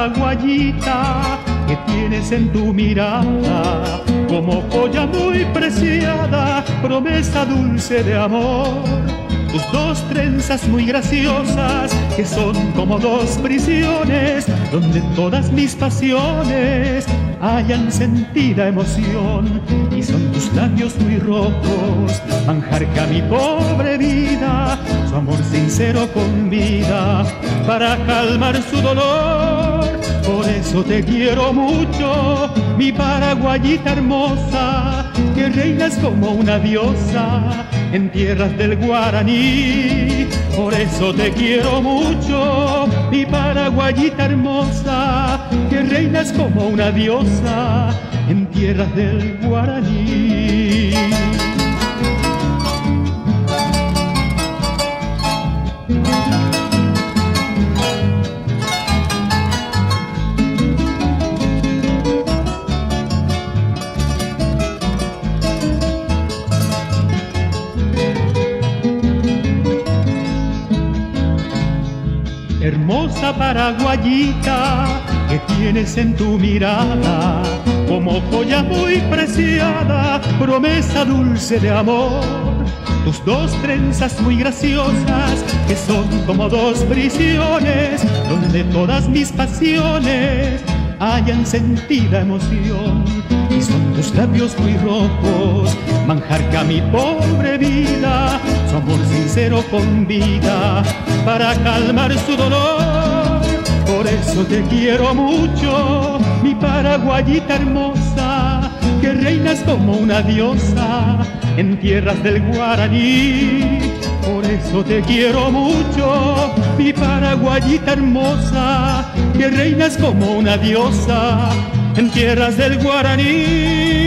paraguayita que tienes en tu mirada, como joya muy preciada, promesa dulce de amor. Tus dos trenzas muy graciosas, que son como dos prisiones, donde todas mis pasiones hallan sentida emoción. Y son tus labios muy rojos, manjar que a mi pobre vida su amor sincero convida para calmar su dolor. Por eso te quiero mucho, mi paraguayita hermosa, que reinas como una diosa en tierras del Guaraní. Por eso te quiero mucho, mi paraguayita hermosa, que reinas como una diosa en tierras del Guaraní. Hermosa paraguayita que tienes en tu mirada, como joya muy preciada, promesa dulce de amor. Tus dos trenzas muy graciosas, que son como dos prisiones, donde todas mis pasiones hallan sentida emoción. Y son tus labios muy rojos, manjar que a mi pobre vida su amor sincero convida para calmar su dolor. Por eso te quiero mucho, mi paraguayita hermosa, que reinas como una diosa en tierras del Guaraní. Por eso te quiero mucho, mi paraguayita hermosa, que reinas como una diosa en tierras del Guaraní.